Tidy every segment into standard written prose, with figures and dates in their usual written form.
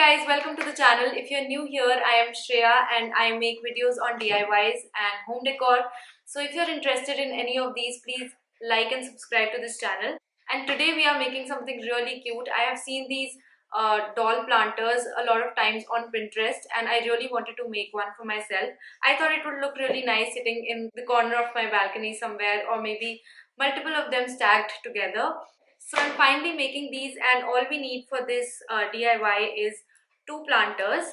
guys, welcome to the channel. If you're new here, I am Shreya and I make videos on DIYs and home decor. So if you're interested in any of these, please like and subscribe to this channel. And today we are making something really cute. I have seen these doll planters a lot of times on Pinterest and I really wanted to make one for myself. I thought it would look really nice sitting in the corner of my balcony somewhere, or maybe multiple of them stacked together. So I'm finally making these, and all we need for this DIY is two planters.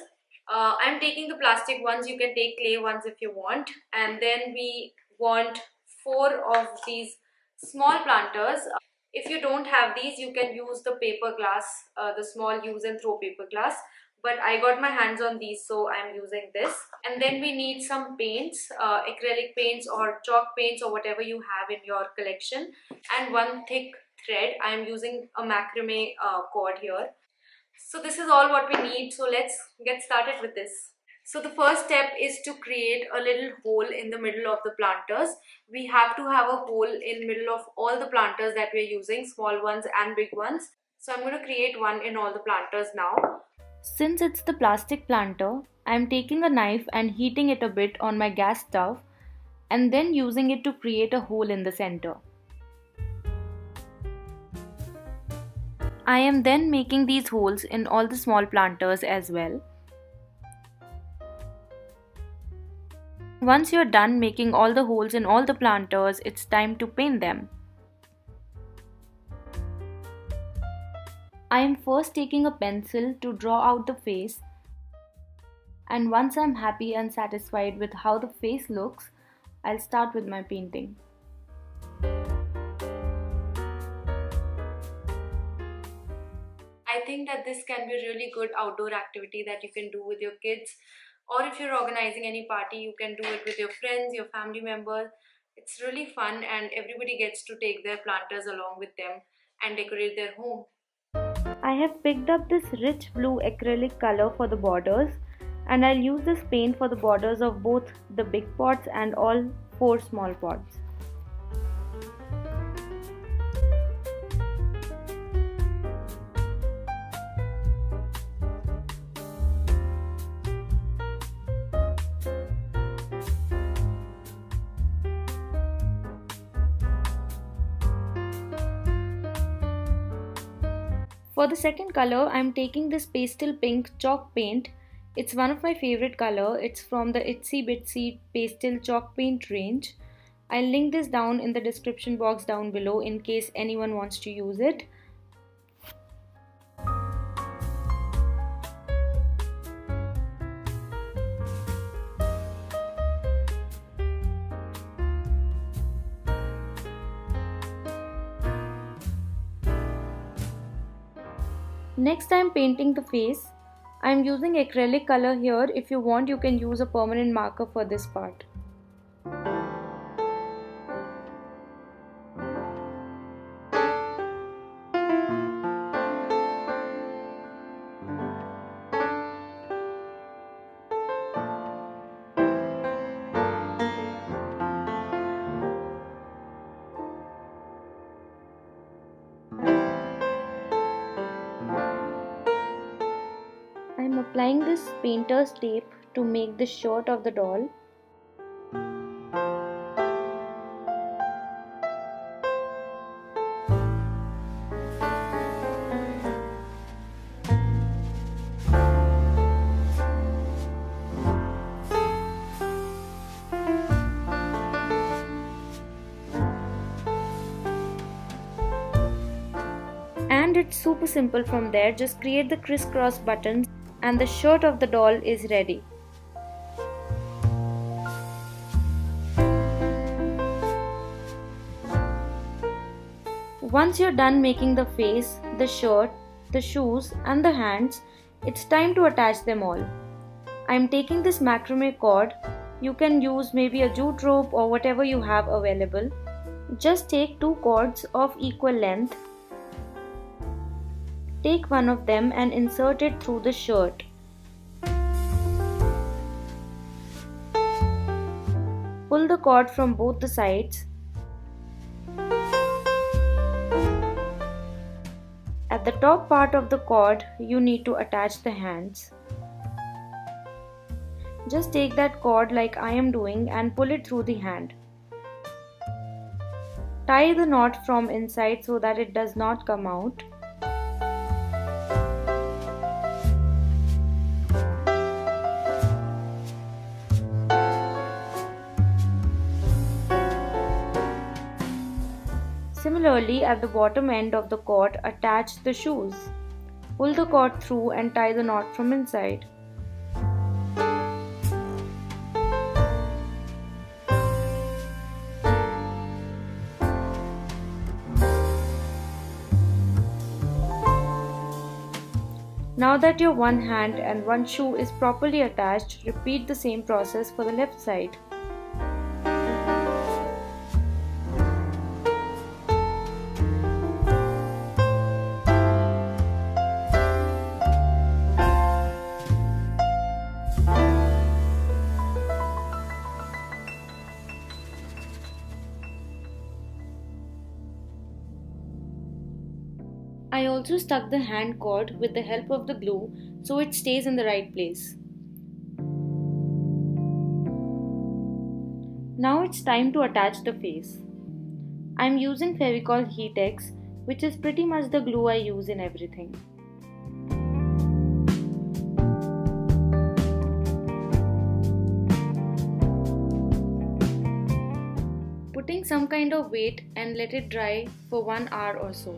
I'm taking the plastic ones. You can take clay ones if you want. And then we want four of these small planters. If you don't have these, you can use the paper glass, the small use and throw paper glass. But I got my hands on these, so I'm using this. And then we need some paints, acrylic paints or chalk paints or whatever you have in your collection, and one thick thread. I'm using a macrame cord here. So this is all what we need. So let's get started with this. So the first step is to create a little hole in the middle of the planters. We have to have a hole in middle of all the planters that we're using, small ones and big ones. So I'm going to create one in all the planters now. Since it's the plastic planter, I'm taking a knife and heating it a bit on my gas stove and then using it to create a hole in the center. I am then making these holes in all the small planters as well. Once you're done making all the holes in all the planters, it's time to paint them. I am first taking a pencil to draw out the face, and once I'm happy and satisfied with how the face looks, I'll start with my painting. I think that this can be a really good outdoor activity that you can do with your kids, or if you're organizing any party, you can do it with your friends, your family members. It's really fun and everybody gets to take their planters along with them and decorate their home. I have picked up this rich blue acrylic color for the borders, and I'll use this paint for the borders of both the big pots and all four small pots. For the second color, I'm taking this pastel pink chalk paint. It's one of my favorite color. It's from the Itsy Bitsy pastel chalk paint range. I'll link this down in the description box down below in case anyone wants to use it. Next, I'm painting the face. I'm using acrylic color here. If you want, you can use a permanent marker for this part. I'm applying this painter's tape to make the shirt of the doll. And it's super simple from there. Just create the crisscross buttons and the shirt of the doll is ready. Once you're done making the face, the shirt, the shoes and the hands, it's time to attach them all. I'm taking this macrame cord. You can use maybe a jute rope or whatever you have available. Just take two cords of equal length. Take one of them and insert it through the shirt. Pull the cord from both the sides. At At the top part of the cord, you need to attach the hands. Just take that cord like I am doing and pull it through the hand. Tie the knot from inside so that it does not come out. Similarly, at the bottom end of the cord, attach the shoes. Pull the cord through and tie the knot from inside. Now that your one hand and one shoe is properly attached, repeat the same process for the left side. I also stuck the hand cord with the help of the glue so it stays in the right place. Now it's time to attach the face. I'm using Fevicol Heat-X, which is pretty much the glue I use in everything. Putting some kind of weight and let it dry for 1 hour or so.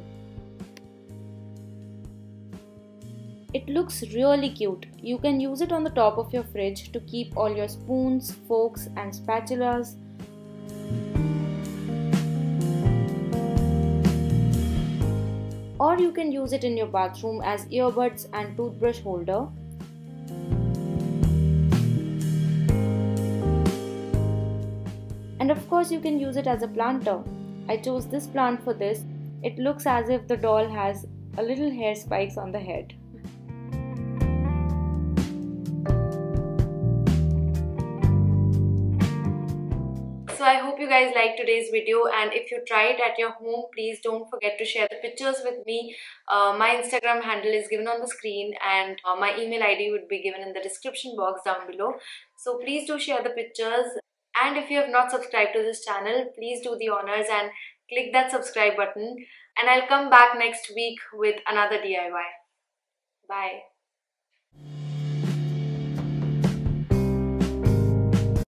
It looks really cute. You can use it on the top of your fridge to keep all your spoons, forks and spatulas. Or you can use it in your bathroom as earbuds and toothbrush holder. And of course you can use it as a planter. I chose this plant for this. It looks as if the doll has a little hair spikes on the head. So I hope you guys liked today's video, and if you try it at your home, please don't forget to share the pictures with me. My Instagram handle is given on the screen, and my email ID would be given in the description box down below. So please do share the pictures, and if you have not subscribed to this channel, please do the honors and click that subscribe button, and I'll come back next week with another DIY. Bye.